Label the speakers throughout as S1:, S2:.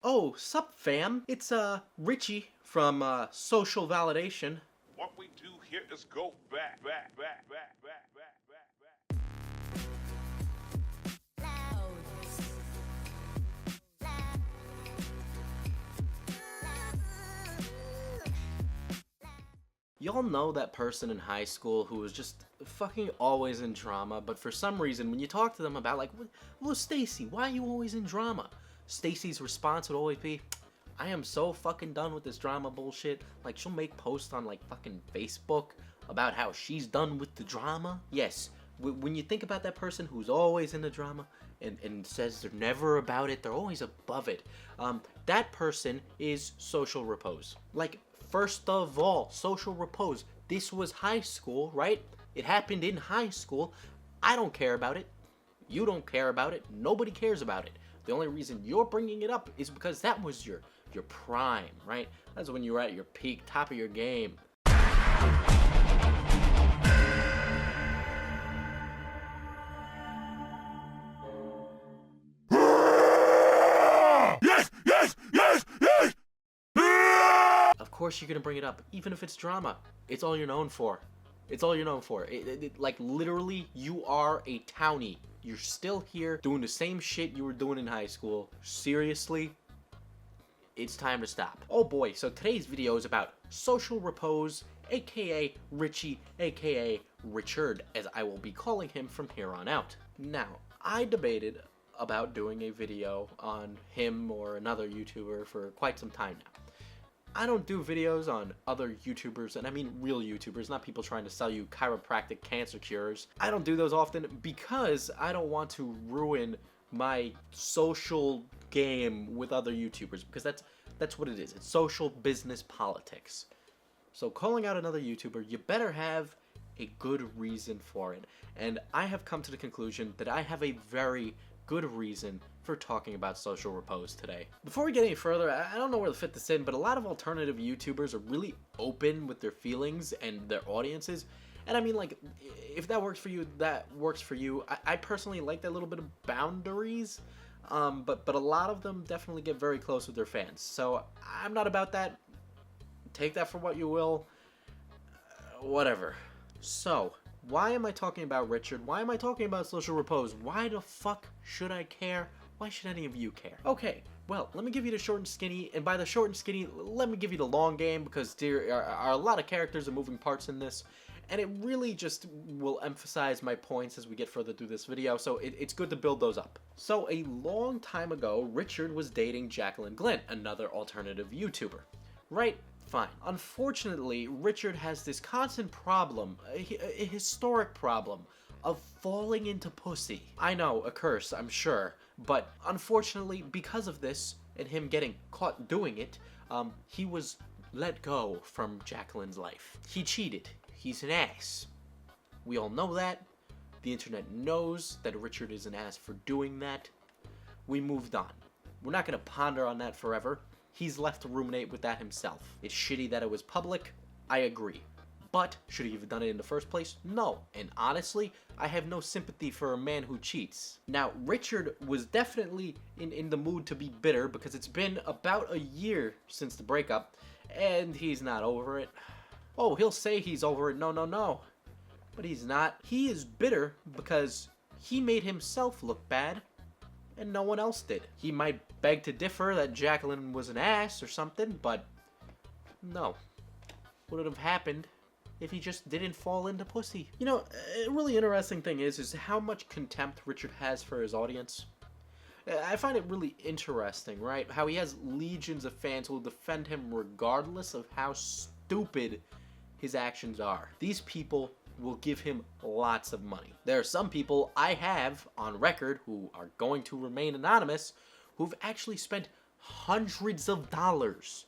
S1: Oh, sup fam? It's Richie from Social Validation.
S2: What we do here is go back.
S1: Y'all know that person in high school who was just fucking always in drama, but for some reason when you talk to them about like, well Stacy, why are you always in drama? Stacy's response would always be, I am so fucking done with this drama bullshit. Like she'll make posts on like fucking Facebook about how she's done with the drama. Yes, when you think about that person who's always in the drama and says they're never about it, they're always above it, that person is Social Repose. Like, first of all, Social Repose, this was high school, right? It happened in high school. I don't care about it. You don't care about it. Nobody cares about it. The only reason you're bringing it up is because that was your prime, right? That's when you were at your peak, top of your game. Of course you're gonna bring it up, even if it's drama. It's all you're known for. It's all you're known for. Like, literally, you are a townie. You're still here doing the same shit you were doing in high school. Seriously? It's time to stop. Oh boy, so today's video is about Social Repose, aka Richie, aka Richard, as I will be calling him from here on out. Now, I debated about doing a video on him or another YouTuber for quite some time now. I don't do videos on other YouTubers, and I mean real YouTubers, not people trying to sell you chiropractic cancer cures. I don't do those often because I don't want to ruin my social game with other YouTubers, because that's what it is. It's social business politics. So calling out another YouTuber, you better have a good reason for it. And I have come to the conclusion that I have a very good reason for talking about Social Repose today. Before we get any further, I don't know where to fit this in, but a lot of alternative YouTubers are really open with their feelings and their audiences. And I mean, like, if that works for you, that works for you. I personally like that little bit of boundaries, but a lot of them definitely get very close with their fans. So I'm not about that. Take that for what you will. Whatever. So, why am I talking about Richard? Why am I talking about Social Repose? Why the fuck should I care? Why should any of you care? Okay, well, let me give you the short and skinny, and by the short and skinny, let me give you the long game, because there are a lot of characters and moving parts in this, and it really just will emphasize my points as we get further through this video, so it's good to build those up. So, a long time ago, Richard was dating Jacqueline Glynn, another alternative YouTuber. Right? Fine. Unfortunately, Richard has this constant problem, a historic problem, of falling into pussy. I know, a curse, I'm sure, but unfortunately, because of this, and him getting caught doing it, he was let go from Jacqueline's life. He cheated. He's an ass. We all know that. The internet knows that Richard is an ass for doing that. We moved on. We're not gonna ponder on that forever. He's left to ruminate with that himself. It's shitty that it was public, I agree. But, should he have done it in the first place? No. And honestly, I have no sympathy for a man who cheats. Now, Richard was definitely in the mood to be bitter, because it's been about a year since the breakup, and he's not over it. Oh, he'll say he's over it, no. But he's not. He is bitter because he made himself look bad, and no one else did. He might beg to differ that Jacqueline was an ass or something, but no. Would it have happened if he just didn't fall into pussy? You know, a really interesting thing is how much contempt Richard has for his audience. I find it really interesting, right? How he has legions of fans who will defend him regardless of how stupid his actions are. These people will give him lots of money. There are some people I have on record who are going to remain anonymous who've actually spent hundreds of dollars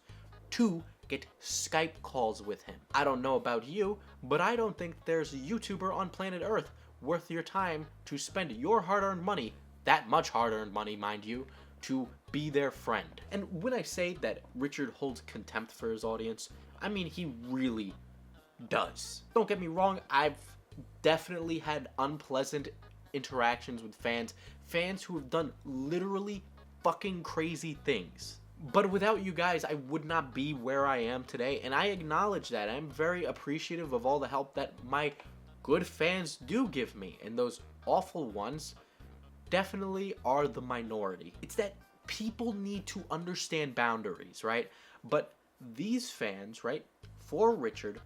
S1: to get Skype calls with him. I don't know about you, but I don't think there's a YouTuber on planet Earth worth your time to spend your hard-earned money, that much hard-earned money, mind you, to be their friend. And when I say that Richard holds contempt for his audience, I mean he really does. Don't get me wrong, I've definitely had unpleasant interactions with fans who have done literally fucking crazy things. But without you guys, I would not be where I am today, and I acknowledge that. I'm very appreciative of all the help that my good fans do give me, and those awful ones definitely are the minority. It's that people need to understand boundaries, right? But these fans, right, for Richard,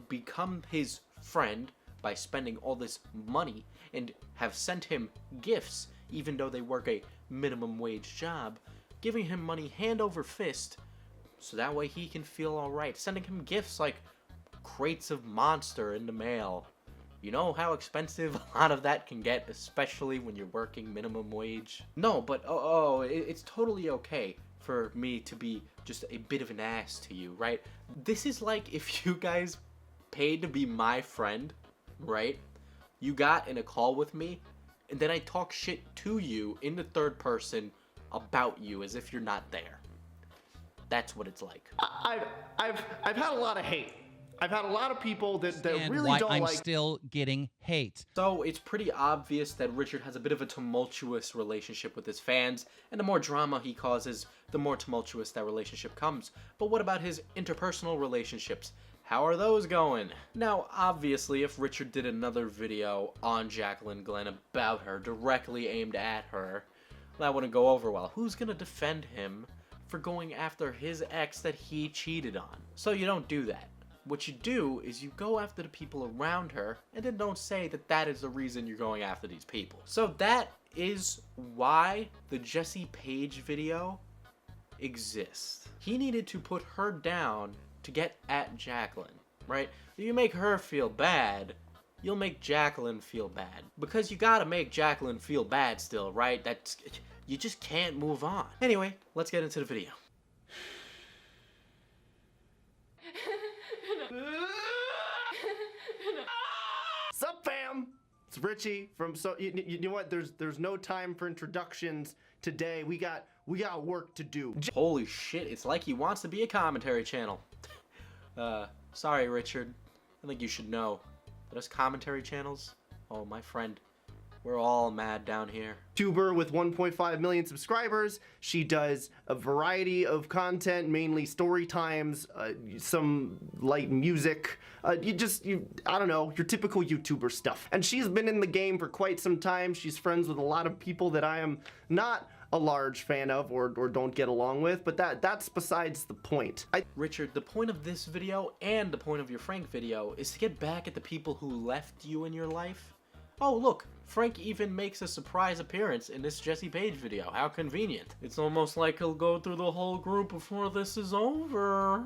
S1: become his friend by spending all this money and have sent him gifts, even though they work a minimum wage job, giving him money hand over fist so that way he can feel alright, sending him gifts like crates of Monster in the mail. You know how expensive a lot of that can get, especially when you're working minimum wage? No, but it's totally okay for me to be just a bit of an ass to you, right? This is like if you guys paid to be my friend, right? You got in a call with me, and then I talk shit to you in the third person about you as if you're not there. That's what it's like.
S3: I've had a lot of hate. I've had a lot of people that really
S4: why
S3: don't
S4: I'm
S3: like.
S4: still getting hate.
S1: So it's pretty obvious that Richard has a bit of a tumultuous relationship with his fans, and the more drama he causes, the more tumultuous that relationship comes. But what about his interpersonal relationships? How are those going? Now, obviously, if Richard did another video on Jacqueline Glenn about her, directly aimed at her, that wouldn't go over well. Who's gonna defend him for going after his ex that he cheated on? So you don't do that. What you do is you go after the people around her, and then don't say that that is the reason you're going after these people. So that is why the Jessie Paege video exists. He needed to put her down to get at Jacqueline, right? If you make her feel bad, you'll make Jacqueline feel bad. Because you gotta make Jacqueline feel bad still, right? You just can't move on. Anyway, let's get into the video.
S3: Sup, fam? It's Richie from you know what? There's no time for introductions today. We got work to do.
S1: Holy shit, it's like he wants to be a commentary channel. Sorry, Richard. I think you should know that us commentary channels, oh, my friend, we're all mad down here.
S3: YouTuber with 1.5 million subscribers. She does a variety of content, mainly story times, some light music. I don't know, your typical YouTuber stuff. And she's been in the game for quite some time. She's friends with a lot of people that I am not a large fan of or don't get along with, but that's besides the point.
S1: Richard, the point of this video and the point of your Frank video is to get back at the people who left you in your life. Oh, look, Frank even makes a surprise appearance in this Jessie Paege video. How convenient. It's almost like he'll go through the whole group before this is over.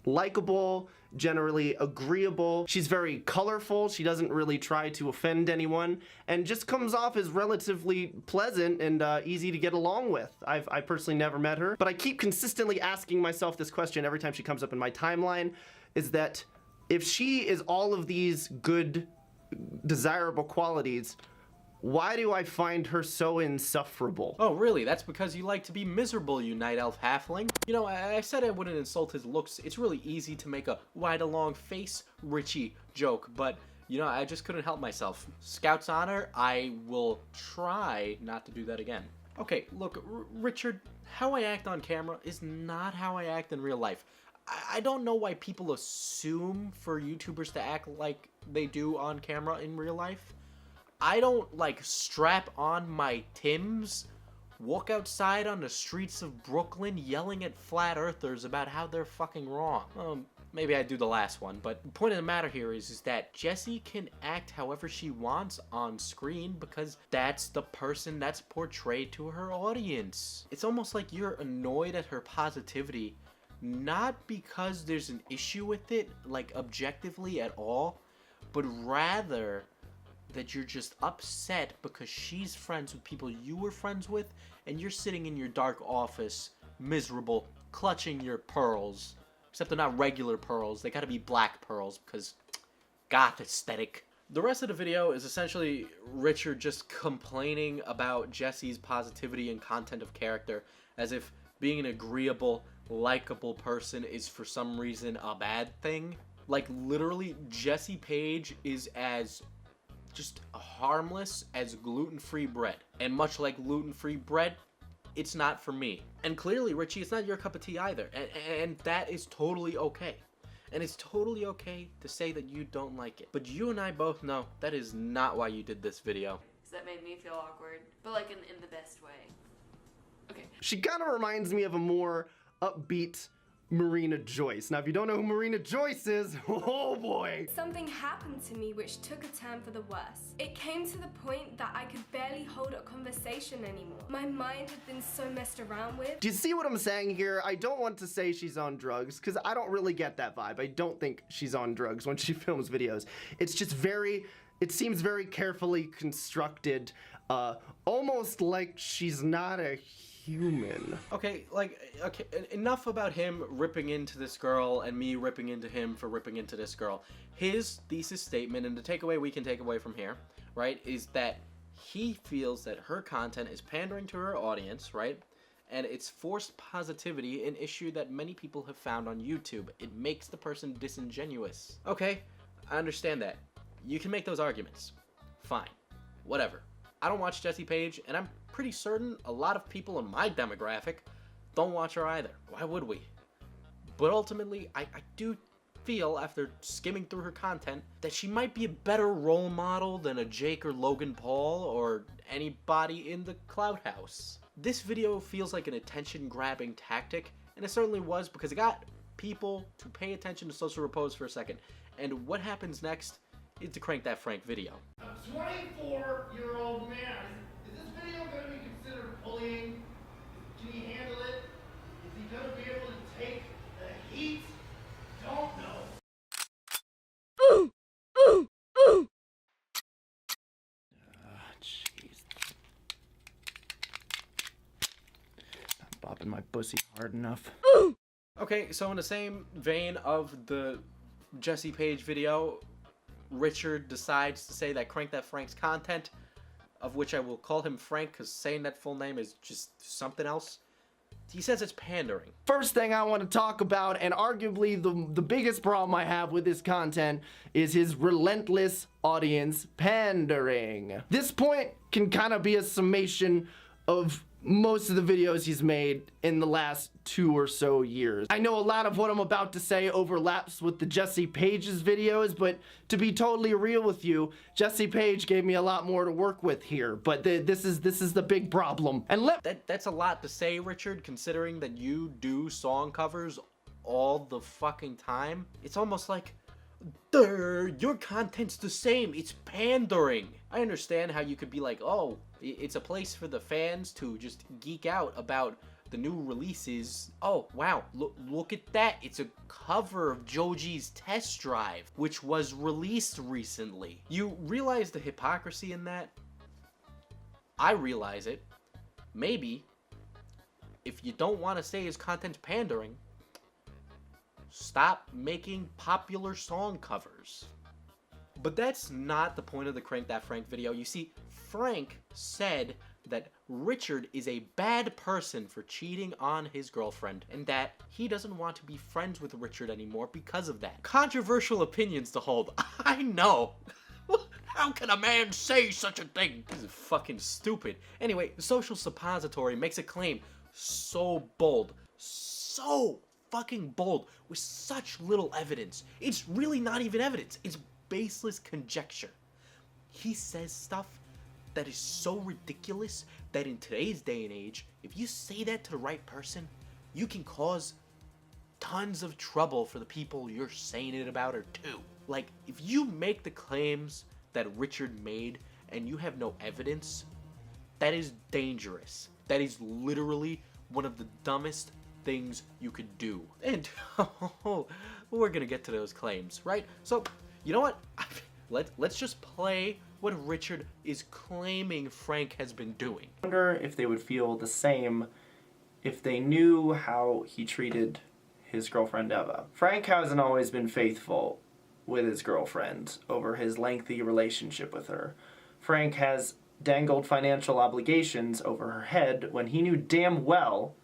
S3: Likable, generally agreeable. She's very colorful. She doesn't really try to offend anyone and just comes off as relatively pleasant and easy to get along with. I personally never met her, but I keep consistently asking myself this question every time she comes up in my timeline, is that if she is all of these good, desirable qualities, why do I find her so insufferable?
S1: Oh, really? That's because you like to be miserable, you night elf halfling. You know, I said I wouldn't insult his looks. It's really easy to make a wide along face Richie joke, but, you know, I just couldn't help myself. Scout's honor, I will try not to do that again. Okay, look, Richard, how I act on camera is not how I act in real life. I don't know why people assume for YouTubers to act like they do on camera in real life. I don't, like, strap on my Timbs, walk outside on the streets of Brooklyn yelling at flat earthers about how they're fucking wrong. Maybe I do the last one, but the point of the matter here is that Jessie can act however she wants on screen because that's the person that's portrayed to her audience. It's almost like you're annoyed at her positivity, not because there's an issue with it, like objectively at all, but rather that you're just upset because she's friends with people you were friends with, and you're sitting in your dark office, miserable, clutching your pearls. Except they're not regular pearls, they gotta be black pearls because goth aesthetic. The rest of the video is essentially Richard just complaining about Jessie's positivity and content of character, as if being an agreeable, likable person is for some reason a bad thing. Like, literally, Jessie Paege is as just harmless as gluten-free bread. And much like gluten-free bread, it's not for me. And clearly, Richie, it's not your cup of tea either. And that is totally okay. And it's totally okay to say that you don't like it. But you and I both know that is not why you did this video.
S5: Because that made me feel awkward, but like in the best way. Okay.
S3: She kind of reminds me of a more upbeat Marina Joyce. Now, if you don't know who Marina Joyce is, oh boy.
S6: Something happened to me which took a turn for the worse. It came to the point that I could barely hold a conversation anymore. My mind had been so messed around with.
S3: Do you see what I'm saying here? I don't want to say she's on drugs, because I don't really get that vibe. I don't think she's on drugs when she films videos. It's just it seems very carefully constructed, almost like she's not a human.
S1: Okay, enough about him ripping into this girl and me ripping into him for ripping into this girl. His thesis statement, and the takeaway we can take away from here, right, is that he feels that her content is pandering to her audience, right, and it's forced positivity, an issue that many people have found on YouTube. It makes the person disingenuous. Okay, I understand that. You can make those arguments. Fine. Whatever. I don't watch Jessie Paege, and I'm pretty certain a lot of people in my demographic don't watch her either. Why would we? But ultimately, I do feel, after skimming through her content, that she might be a better role model than a Jake or Logan Paul or anybody in the Clout House. This video feels like an attention-grabbing tactic, and it certainly was, because it got people to pay attention to Social Repose for a second. And what happens next is to crank that Frank video.
S3: A 24-year-old man. Is this video going to be considered bullying? Can he handle it? Is he going to be able to take the heat? Don't know. Jeez. Not bopping my pussy hard enough.
S1: Okay, so in the same vein of the Jessie Paege video, Richard decides to say that Crank That Frank's content, of which I will call him Frank because saying that full name is just something else. He says it's pandering.
S3: First thing I want to talk about, and arguably the biggest problem I have with this content, is his relentless audience pandering. This point can kind of be a summation of most of the videos he's made in the last 2 or so years. I know a lot of what I'm about to say overlaps with the Jessie Page's videos, but to be totally real with you, Jessie Paege gave me a lot more to work with here, but this is the big problem. And
S1: that's a lot to say, Richard, considering that you do song covers all the fucking time. It's almost like, your content's the same, it's pandering. I understand how you could be like, oh, it's a place for the fans to just geek out about the new releases. Oh, wow, look at that. It's a cover of Joji's Test Drive, which was released recently. You realize the hypocrisy in that? I realize it. Maybe, if you don't want to say his content's pandering, stop making popular song covers. But that's not the point of the Crank That Frank video. You see, Frank said that Richard is a bad person for cheating on his girlfriend, and that he doesn't want to be friends with Richard anymore because of that. Controversial opinions to hold. I know. How can a man say such a thing? This is fucking stupid. Anyway, Social Suppository makes a claim so bold, so fucking bold, with such little evidence. It's really not even evidence. It's baseless conjecture. He says stuff that is so ridiculous that in today's day and age, if you say that to the right person, you can cause tons of trouble for the people you're saying it about or to. Like, if you make the claims that Richard made and you have no evidence, that is dangerous. That is literally one of the dumbest things you could do. And we're gonna get to those claims, right? So, you know what? Let's just play what Richard is claiming Frank has been doing.
S3: I wonder if they would feel the same if they knew how he treated his girlfriend Eva. Frank hasn't always been faithful with his girlfriend over his lengthy relationship with her. Frank has dangled financial obligations over her head when he knew damn well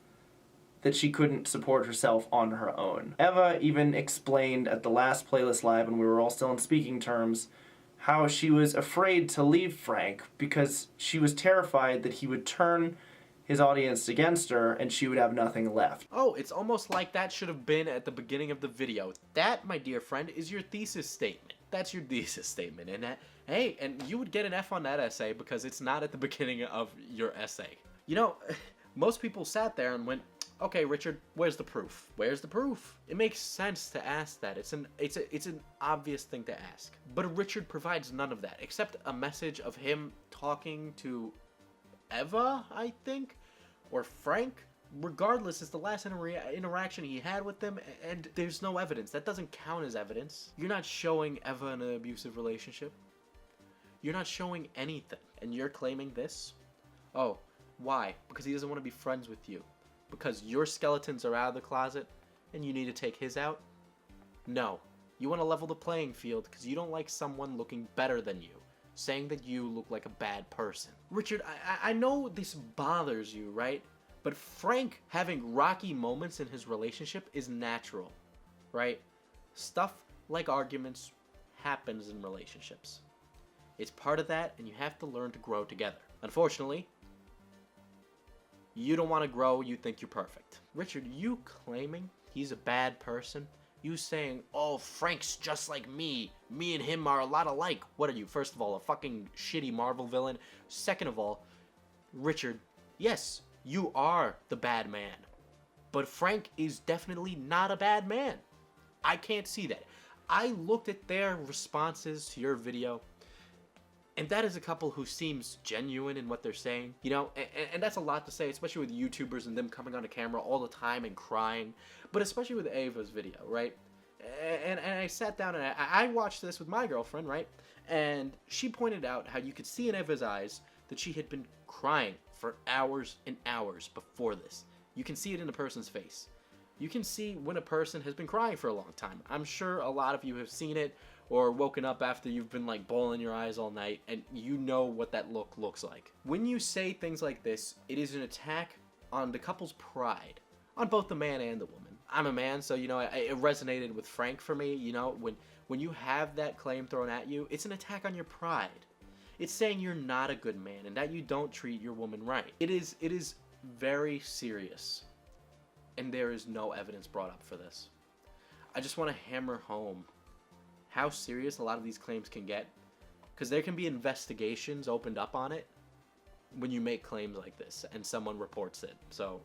S3: that she couldn't support herself on her own. Eva even explained at the last Playlist Live, when we were all still in speaking terms, how she was afraid to leave Frank because she was terrified that he would turn his audience against her, and she would have nothing left.
S1: Oh, it's almost like that should have been at the beginning of the video. That, my dear friend, is your thesis statement. That's your thesis statement. And hey, and you would get an F on that essay because it's not at the beginning of your essay. You know, most people sat there and went, okay, Richard, where's the proof? Where's the proof? It makes sense to ask that. It's an obvious thing to ask. But Richard provides none of that, except a message of him talking to Eva, I think, or Frank. Regardless, it's the last interaction he had with them, and there's no evidence. That doesn't count as evidence. You're not showing Eva in an abusive relationship. You're not showing anything, and you're claiming this? Oh, why? Because he doesn't want to be friends with you. Because your skeletons are out of the closet, and you need to take his out? No. You want to level the playing field because you don't like someone looking better than you, saying that you look like a bad person. Richard, I know this bothers you, right? But Frank having rocky moments in his relationship is natural, right? Stuff like arguments happens in relationships. It's part of that, and you have to learn to grow together. Unfortunately, you don't want to grow, you think you're perfect. Richard, you claiming he's a bad person? You saying, oh, Frank's just like me. Me and him are a lot alike. What are you, first of all, a fucking shitty Marvel villain? Second of all, Richard, yes, you are the bad man. But Frank is definitely not a bad man. I can't see that. I looked at their responses to your video, and that is a couple who seems genuine in what they're saying. You know, and that's a lot to say, especially with YouTubers and them coming on a camera all the time and crying. But especially with Ava's video, right? And I sat down and I watched this with my girlfriend, right? And she pointed out how you could see in Ava's eyes that she had been crying for hours and hours before this. You can see it in a person's face. You can see when a person has been crying for a long time. I'm sure a lot of you have seen it or woken up after you've been like bawling your eyes all night, and you know what that look looks like. When you say things like this, it is an attack on the couple's pride, on both the man and the woman. I'm a man, so you know, it resonated with Frank for me. You know, when you have that claim thrown at you, it's an attack on your pride. It's saying you're not a good man and that you don't treat your woman right. It is very serious, and there is no evidence brought up for this. I just want to hammer home how serious a lot of these claims can get, because there can be investigations opened up on it when you make claims like this and someone reports it. So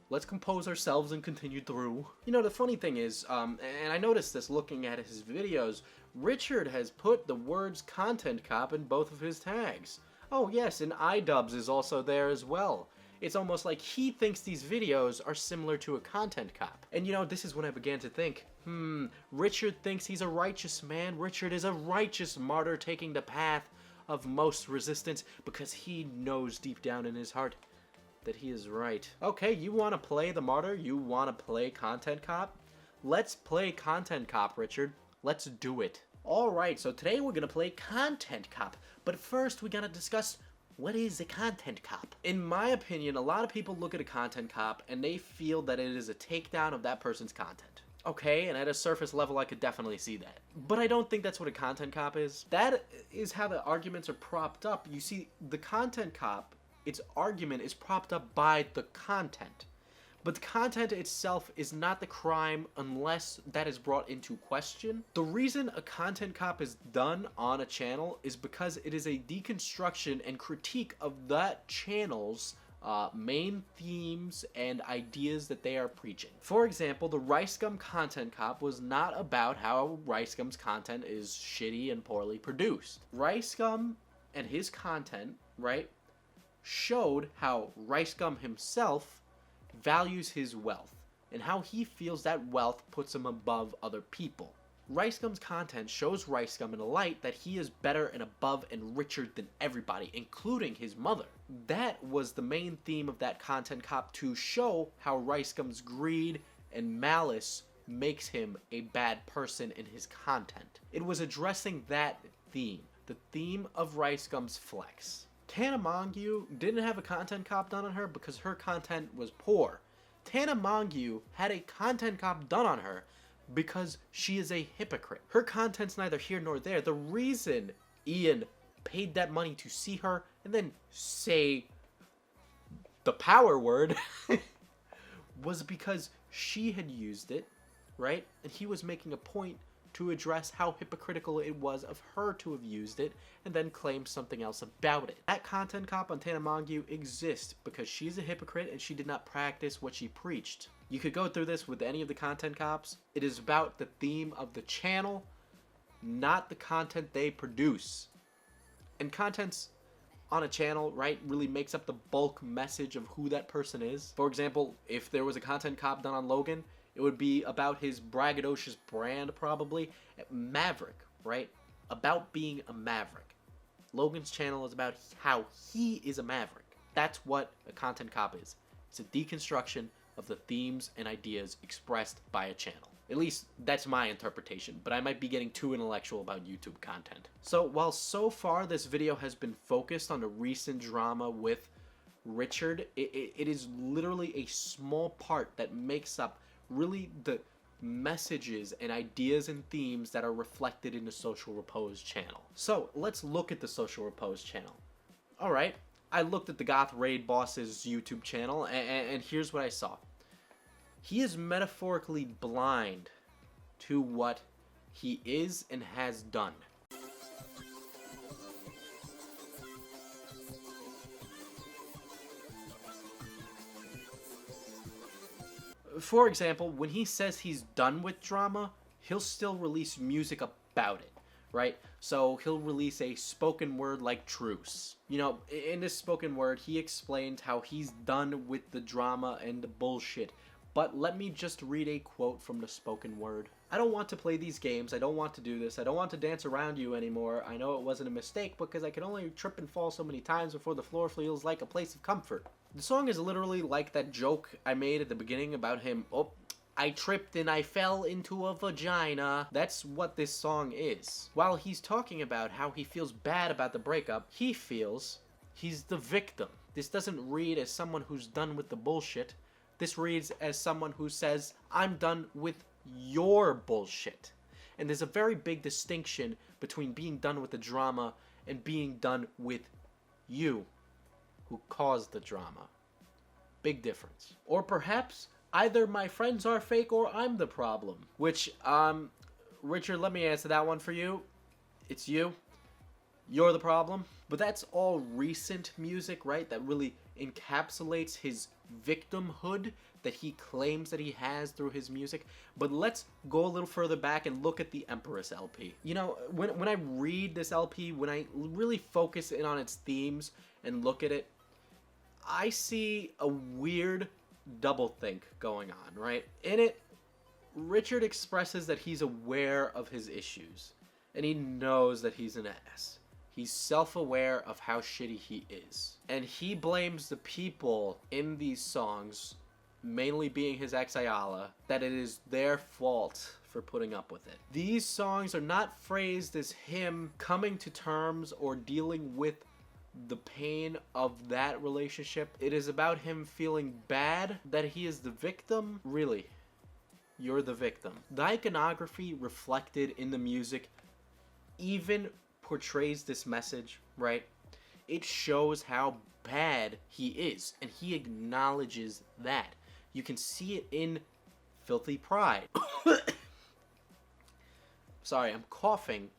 S1: let's compose ourselves and continue through. You know, the funny thing is, and I noticed this looking at his videos, Richard has put the words content cop in both of his tags. Oh yes, and iDubbbz is also there as well. It's almost like he thinks these videos are similar to a content cop. And you know, this is when I began to think, Richard thinks he's a righteous man. Richard is a righteous martyr taking the path of most resistance because he knows deep down in his heart that he is right. Okay, you want to play the martyr? You want to play content cop? Let's play content cop, Richard. Let's do it. Alright, so today we're gonna play content cop. But first we gotta discuss, what is a content cop? In my opinion, a lot of people look at a content cop and they feel that it is a takedown of that person's content. Okay, and at a surface level I could definitely see that. But I don't think that's what a content cop is. That is how the arguments are propped up. You see, the content cop, its argument is propped up by the content. But the content itself is not the crime unless that is brought into question. The reason a content cop is done on a channel is because it is a deconstruction and critique of that channel's main themes and ideas that they are preaching. For example, the Rice Gum content cop was not about how Rice Gum's content is shitty and poorly produced. Rice Gum and his content, right, showed how Rice Gum himself values his wealth and how he feels that wealth puts him above other people. Rice Gum's content shows Rice Gum in a light that he is better and above and richer than everybody, including his mother. That was the main theme of that content cop, to show how Rice Gum's greed and malice makes him a bad person in his content. It was addressing that theme, the theme of Rice Gum's flex. Tana Mongeau didn't have a content cop done on her because her content was poor. Tana Mongeau had a content cop done on her because she is a hypocrite. Her content's neither here nor there. The reason Ian paid that money to see her and then say the power word was because she had used it, right? And he was making a point to address how hypocritical it was of her to have used it and then claim something else about it. That content cop on Tana Mongeau exists because she's a hypocrite and she did not practice what she preached. You could go through this with any of the content cops. It is about the theme of the channel, not the content they produce. And content's on a channel, right, really makes up the bulk message of who that person is. For example, if there was a content cop done on Logan, it would be about his braggadocious brand, probably. Maverick, right? About being a maverick. Logan's channel is about how he is a maverick. That's what a content cop is. It's a deconstruction of the themes and ideas expressed by a channel. At least, that's my interpretation, but I might be getting too intellectual about YouTube content. So, while so far this video has been focused on the recent drama with Richard, it is literally a small part that makes up really the messages and ideas and themes that are reflected in the Social Repose channel. So, let's look at the Social Repose channel. Alright, I looked at the Goth Raid Boss's YouTube channel, and here's what I saw. He is metaphorically blind to what he is and has done. For example, when he says he's done with drama, he'll still release music about it, right? So he'll release a spoken word like Truce. You know, in this spoken word, he explained how he's done with the drama and the bullshit. But let me just read a quote from the spoken word. I don't want to play these games. I don't want to do this. I don't want to dance around you anymore. I know it wasn't a mistake because I can only trip and fall so many times before the floor feels like a place of comfort. The song is literally like that joke I made at the beginning about him, oh, I tripped and I fell into a vagina. That's what this song is. While he's talking about how he feels bad about the breakup, he feels he's the victim. This doesn't read as someone who's done with the bullshit. This reads as someone who says, I'm done with your bullshit. And there's a very big distinction between being done with the drama and being done with you, who caused the drama. Big difference. Or perhaps either my friends are fake or I'm the problem. Which, Richard, let me answer that one for you. It's you. You're the problem. But that's all recent music, right? That really encapsulates his victimhood that he claims that he has through his music. But let's go a little further back and look at the Empress LP. You know, when I read this LP, when I really focus in on its themes and look at it, I see a weird doublethink going on, right? In it, Richard expresses that he's aware of his issues, and he knows that he's an ass. He's self-aware of how shitty he is. And he blames the people in these songs, mainly being his ex Ayala, that it is their fault for putting up with it. These songs are not phrased as him coming to terms or dealing with the pain of that relationship. It is about him feeling bad that he is the victim. Really, you're the victim. The iconography reflected in the music even portrays this message, right? It shows how bad he is, and he acknowledges that. You can see it in Filthy Pride. Sorry, I'm coughing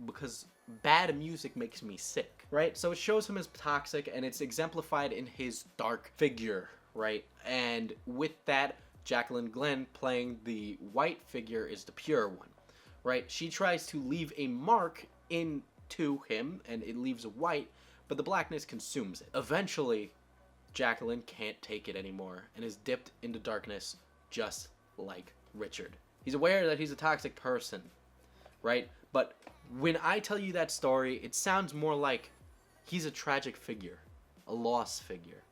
S1: because bad music makes me sick, right? So it shows him as toxic, and it's exemplified in his dark figure, right? And with that, Jacqueline Glenn playing the white figure is the pure one, right? She tries to leave a mark into him, and it leaves a white, but the blackness consumes it. Eventually, Jacqueline can't take it anymore and is dipped into darkness just like Richard. He's aware that he's a toxic person, right? But when I tell you that story, it sounds more like he's a tragic figure, a lost figure,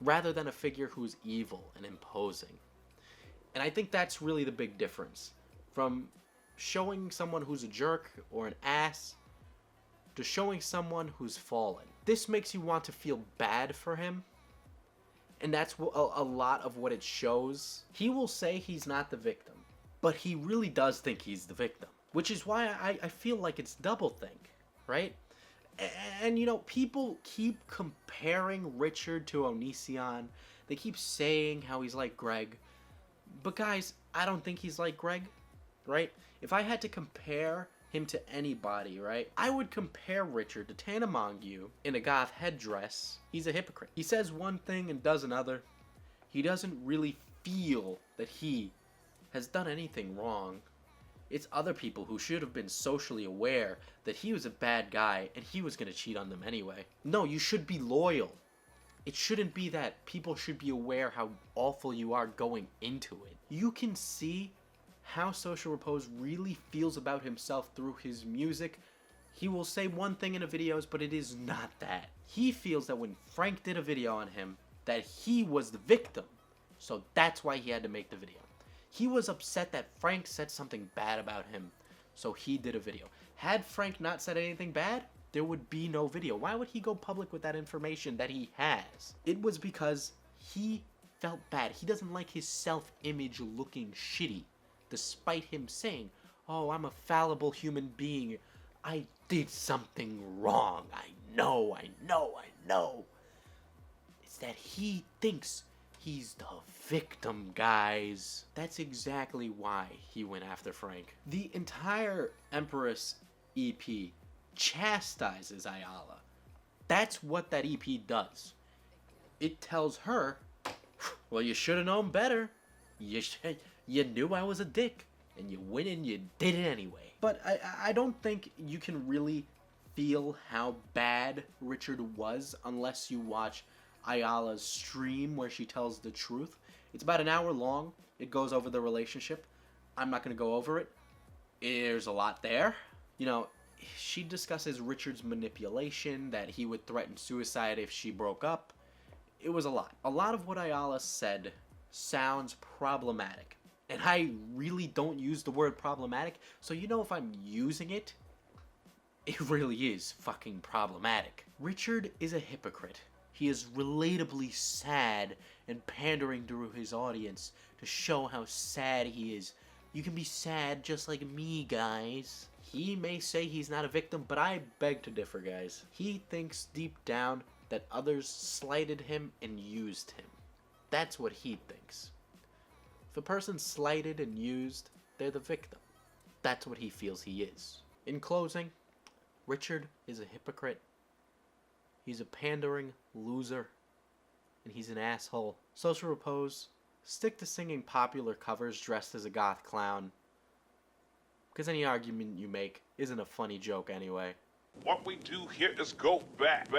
S1: rather than a figure who's evil and imposing. And I think that's really the big difference from showing someone who's a jerk or an ass to showing someone who's fallen. This makes you want to feel bad for him, and that's a lot of what it shows. He will say he's not the victim, but he really does think he's the victim, which is why I feel like it's doublethink, right? And you know, people keep comparing Richard to Onision. They keep saying how he's like Greg. But guys, I don't think he's like Greg, right? If I had to compare him to anybody, right, I would compare Richard to Tana Mongeau in a goth headdress. He's a hypocrite. He says one thing and does another. He doesn't really feel that he has done anything wrong. It's other people who should have been socially aware that he was a bad guy and he was going to cheat on them anyway. No, you should be loyal. It shouldn't be that. People should be aware how awful you are going into it. You can see how Social Repose really feels about himself through his music. He will say one thing in the videos, but it is not that. He feels that when Frank did a video on him, that he was the victim. So that's why he had to make the video. He was upset that Frank said something bad about him, so he did a video. Had Frank not said anything bad, there would be no video. Why would he go public with that information that he has? It was because he felt bad. He doesn't like his self-image looking shitty, despite him saying, oh, I'm a fallible human being. I did something wrong. I know. It's that he thinks he's the victim, guys. That's exactly why he went after Frank. The entire Empress EP chastises Ayala. That's what that EP does. It tells her, well, you should have known better. You knew I was a dick, and you went and you did it anyway. But I don't think you can really feel how bad Richard was unless you watch Ayala's stream where she tells the truth. It's about an hour long. It goes over the relationship. I'm not going to go over it. There's a lot there. You know, she discusses Richard's manipulation, that he would threaten suicide if she broke up. It was a lot. A lot of what Ayala said sounds problematic. And I really don't use the word problematic, so you know if I'm using it, it really is fucking problematic. Richard is a hypocrite. He is relatably sad and pandering through his audience to show how sad he is. You can be sad just like me, guys. He may say he's not a victim, but I beg to differ, guys. He thinks deep down that others slighted him and used him. That's what he thinks. If a person's slighted and used, they're the victim. That's what he feels he is. In closing, Richard is a hypocrite. He's a pandering loser, and he's an asshole. Social Repose, stick to singing popular covers dressed as a goth clown, because any argument you make isn't a funny joke anyway.
S2: What we do here is go back.